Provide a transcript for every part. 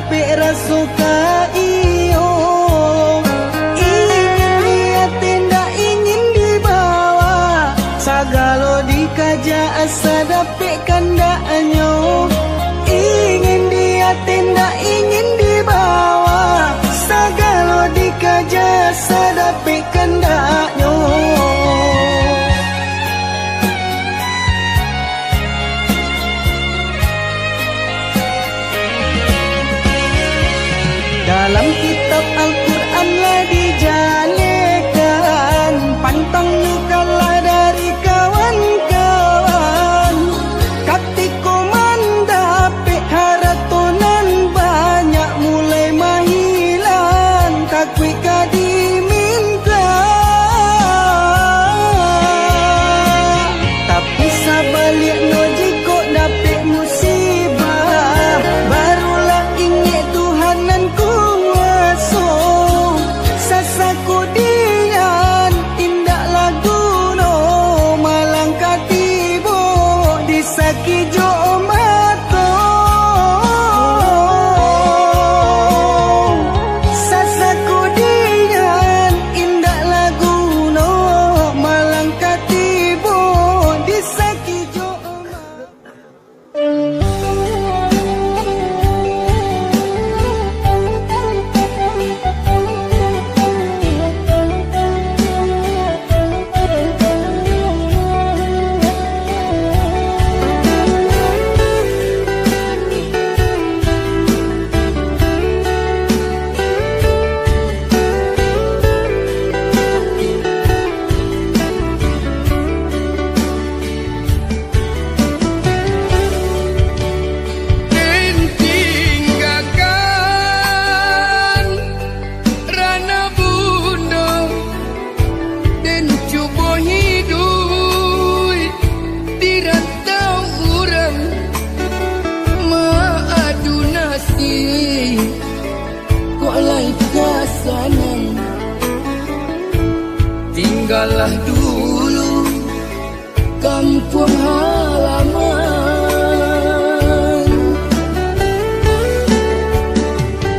dapet rasa iyo. Ingin dia tindak ingin dibawa, sagala dikaja asa dapet kandaknya. Ingin dia tindak ingin dibawa, sagala dikaja asa dapet kandaknya. Dalam kitab Al-Quran lah dijalekan, pantang kalah dari kawan-kawan. Katiko mandapik haratonan banyak mulai mahilang, kakui kadiminta. Tapi sabalik no jiko dapik musibah, barulah ingat Tuhananku. Sasaku dian tindak lagu no malang katibo disaki jo mato. Sasaku dian tindak lagu no malang katibo disaki jo tinggallah dulu kampung halaman.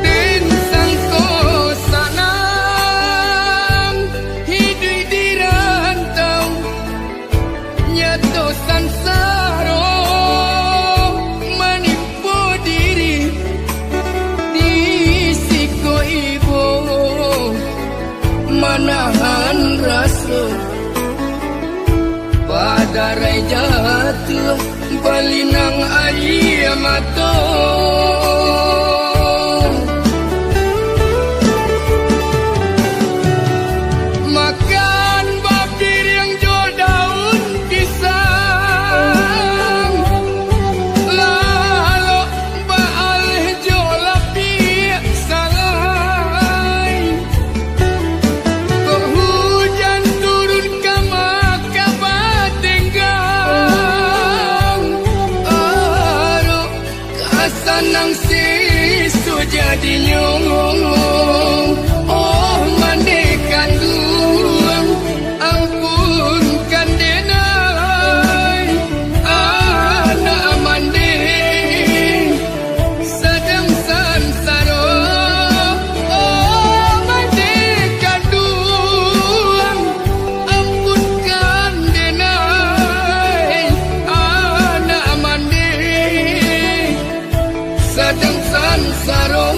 Tinsang ko sanang hidup di rantau, nyato sansaro menipu diri di siko ibu, manahan rasa pada rai jatuh balinang air mata. Makan babir yang jual daun pisang, lalu baalih jual lapi salai. Hujan turun ke maka batenggang, aru kasanang sisu jadi nyong. Oh mandekan duang, ampunkan denai, anak mande sedang sansaro. Oh mandekan duang, ampunkan denai, anak mande sedang sansaro.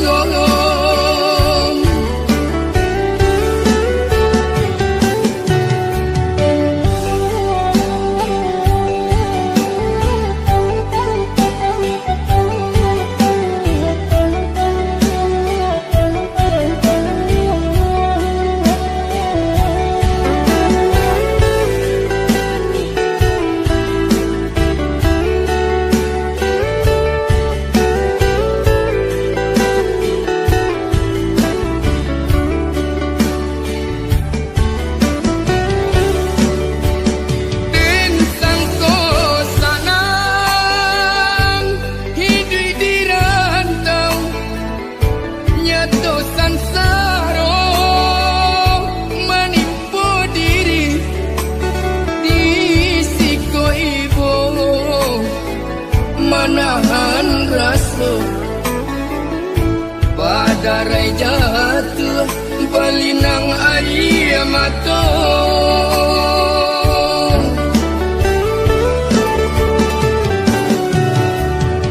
darai jatuh balinang air mata.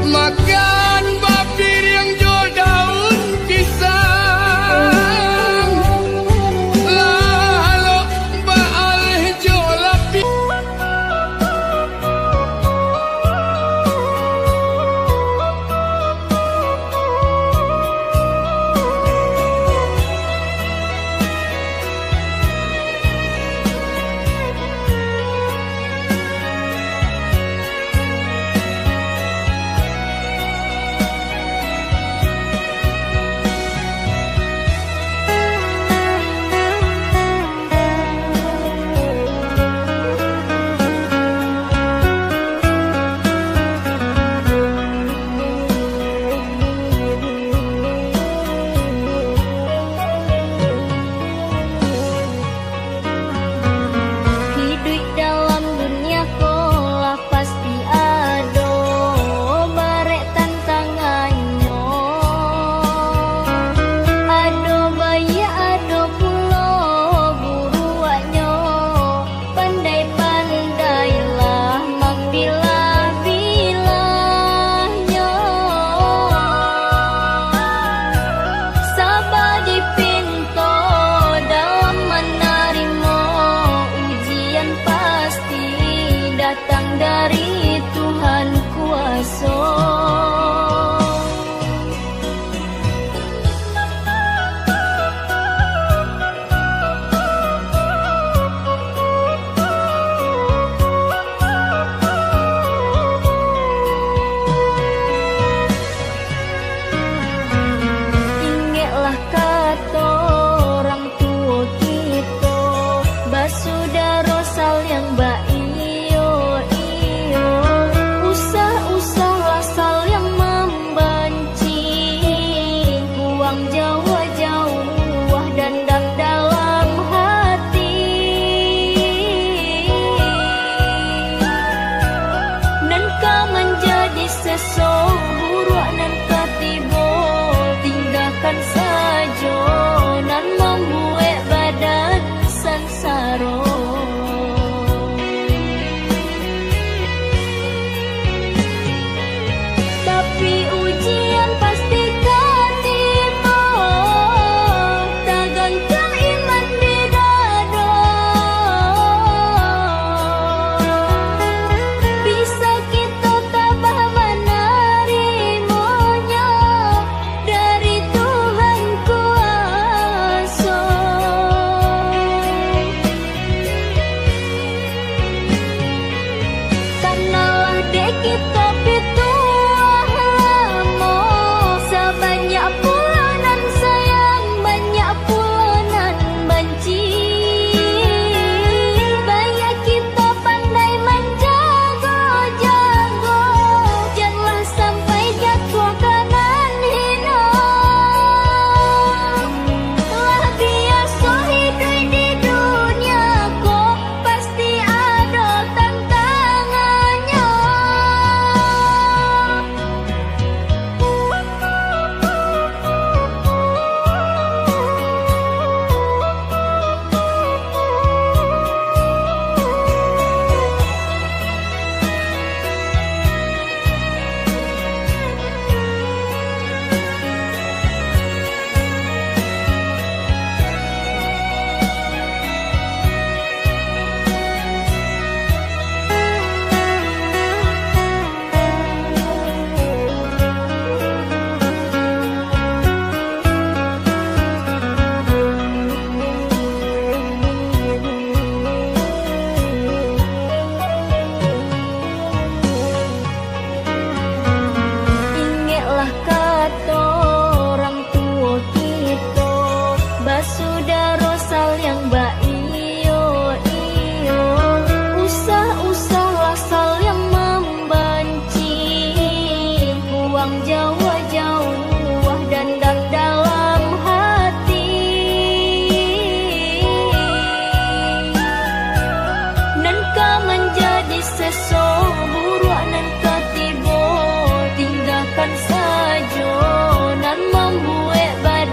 Makan bapir yang jo daun pisang, lalu baal jo lapis. Datang dari Tuhan kuasa. Ingatlah kata orang tua kita, basudara sal yang baik. Saja nan membuat badan sansaro. Tapi ujian pasti kan tiba, tak gantung iman di dada. Bisa kita tabah menerimanya dari Tuhan kuasa. Karenalah dek kita pituah lama, sebanyak pulanan sayang, banyak pulanan benci. Banyak kita pandai menjaga-jaga, janganlah sampai jatuh kanan hina. Lah biasa hidup di dunia kok pasti ada tantangannya. Ingatlah kata orang tua kita, basudara sal yang baik. Usah-usahlah sal yang membenci, buang jauh-jauh dan dalam hati. Nan kau menjadi seseorang nan ketiba, tinggalkan saja nan membuat badan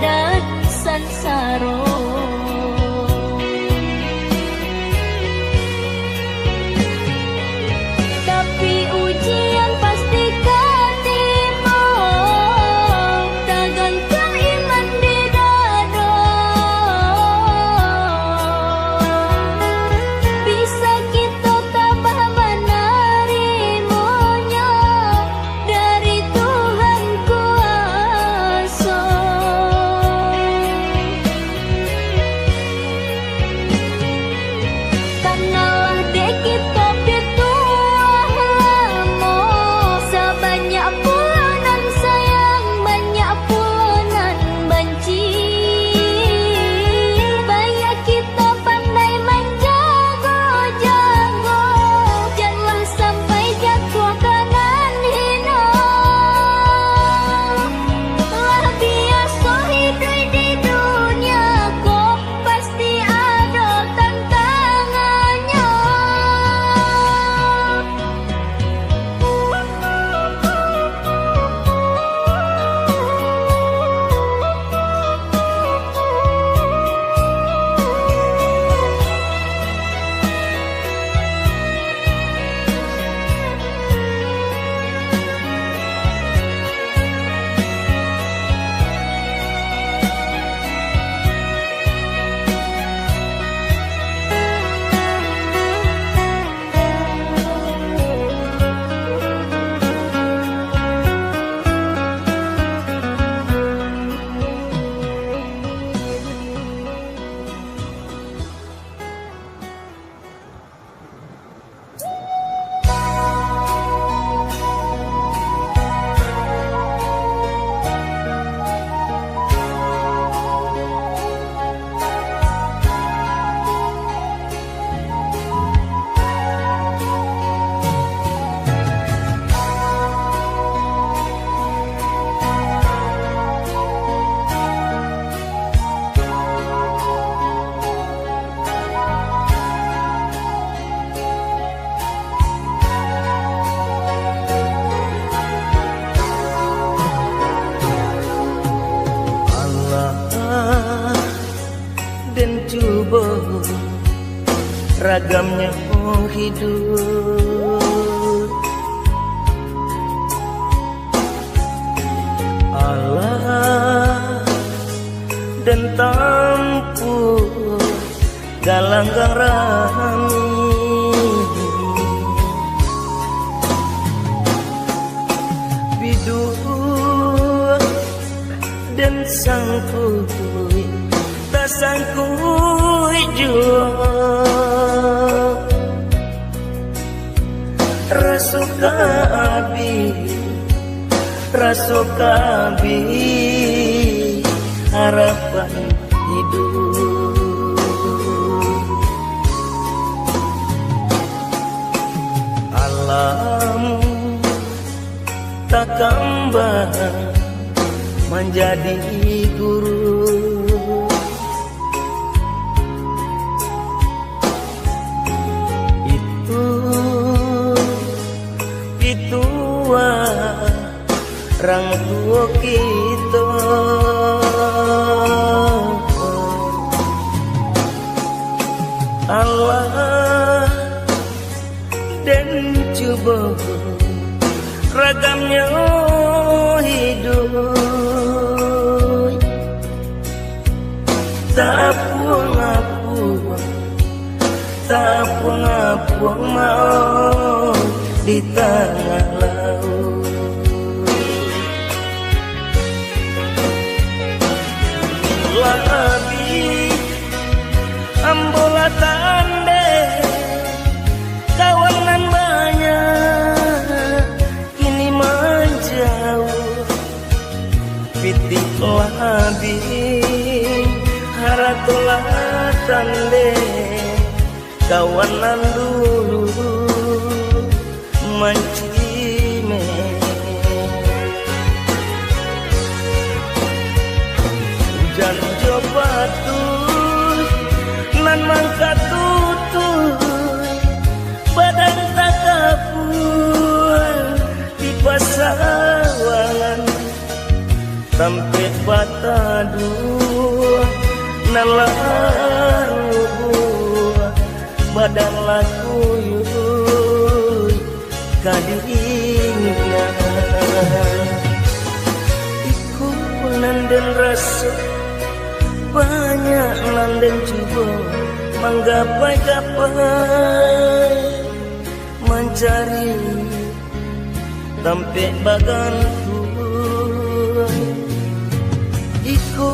ragamnya hidup. Allah dan tampur galanggang rami, bidur dan sangkui tak sangkui jua rasuka abi rasuka abi harapan hidup. Alam tak kembang menjadi guru, itu orang tua kita. Allah dan coba ragamnya hidup, tak puang-puang, tak puang-puang mau di tengah laut. Labi ambola tande kawanan banyak kini menjauh, pitik labi haratulah tande kawanan dulu mancime. Hujan coba tuh nan mangka tutuy badan tak kapur di pasawangan sampai bata dua nalar badan laku yuy kadingan iku nanden rasa banyak nanden coba menggapai-gapai mencari sampai bagantung iku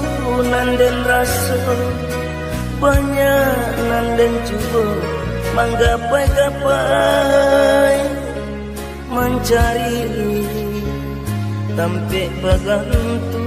nanden rasa banyak nanden coba menggapai-gapai mencari sampai bagantung.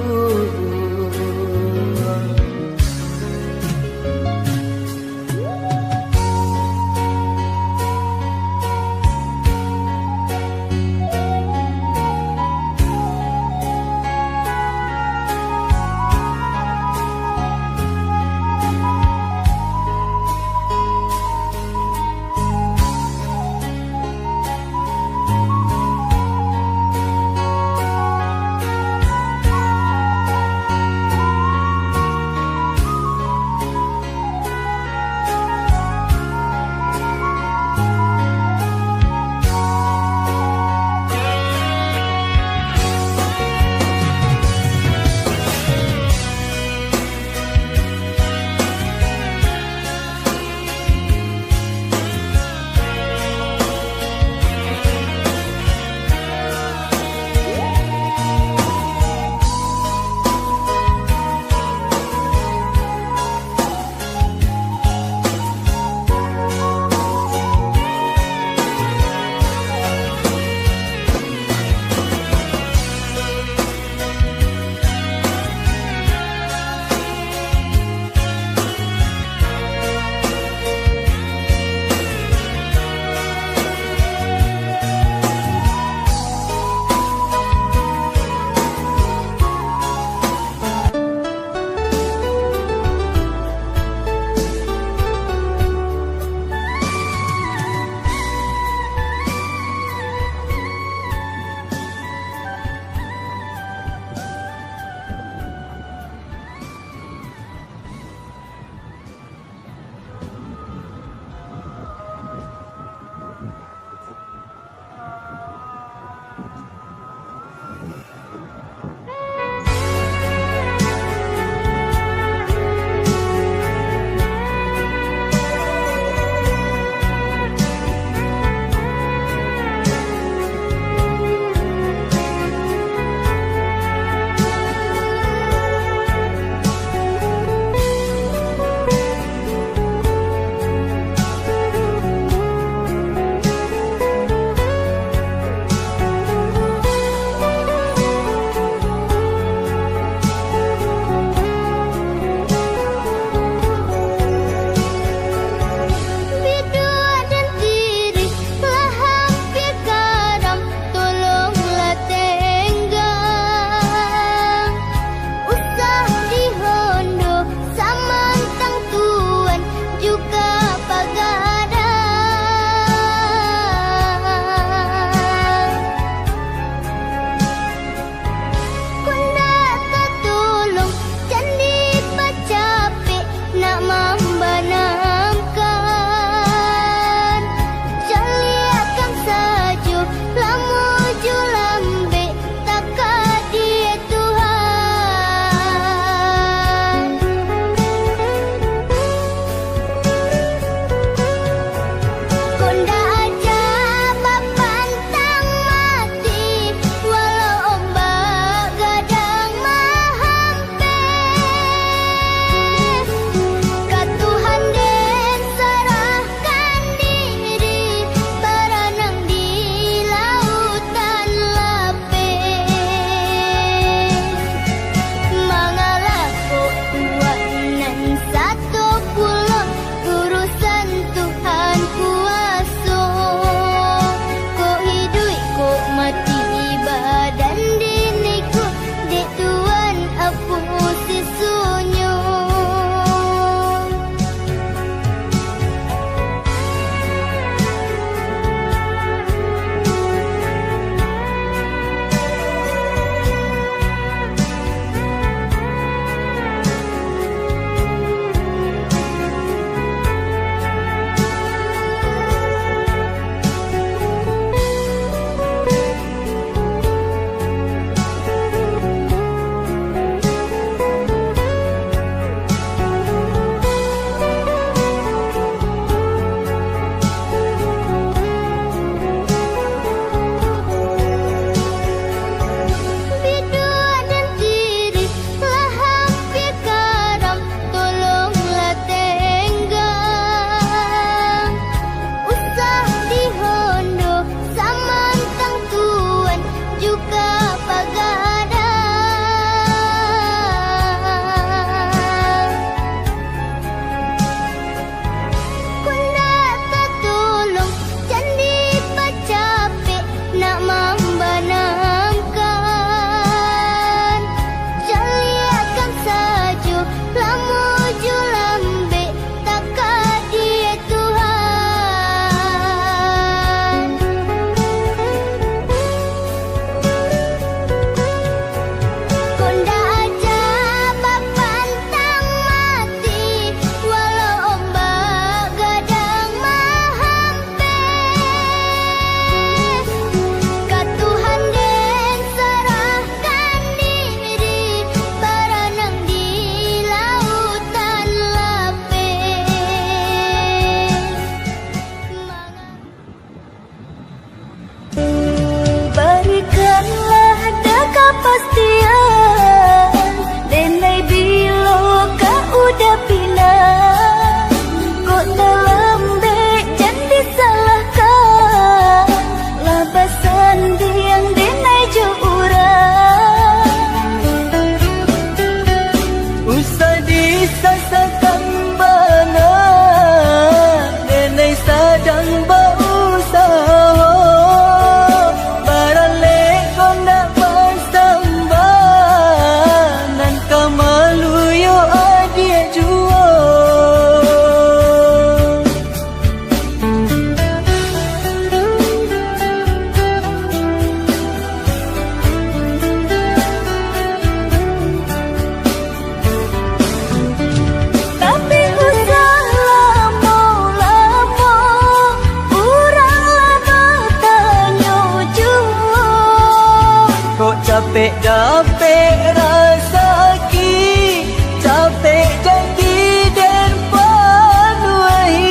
capek dapet rasa ki, capek janji dan panuai.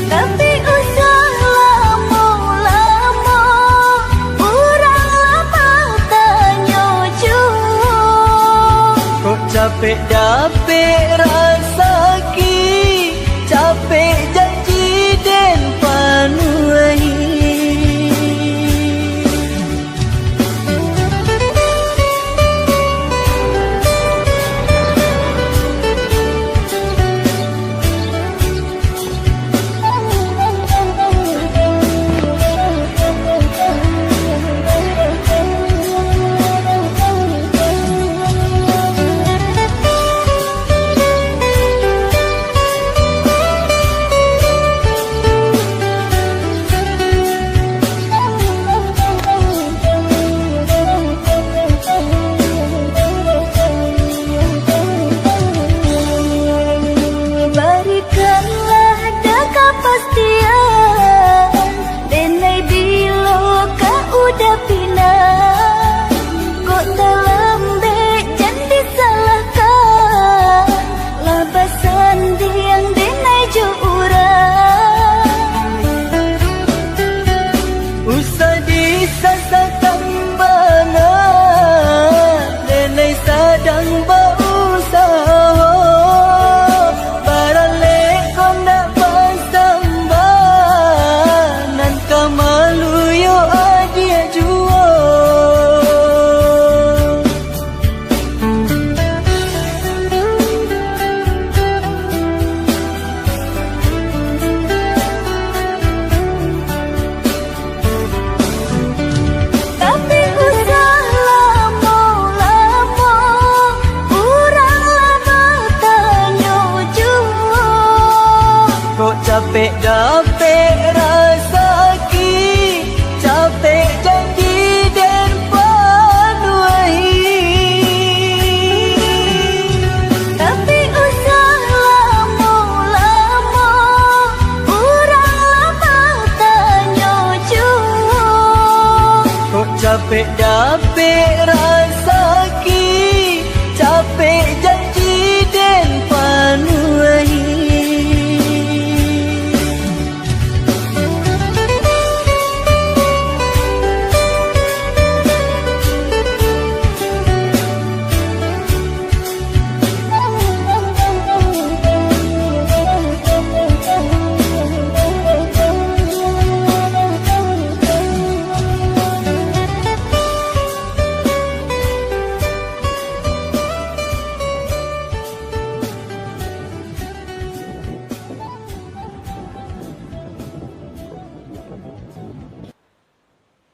Tapi usah lama-lama, urang lama tanya jua. Kok capek dapet rasa ki, capek janji dan panuai. Berikanlah dah kepastian, denai bila kau udah pindah. Kok dalam dek jangan disalahkan, labasan yang denai jurang. Usah disasarkan banget, denai sadang berusaha. Capek dapet rasa ki, capek janji dan panuai. Tapi usah lama-lama, urang lama tanya jua. Kok capek dapet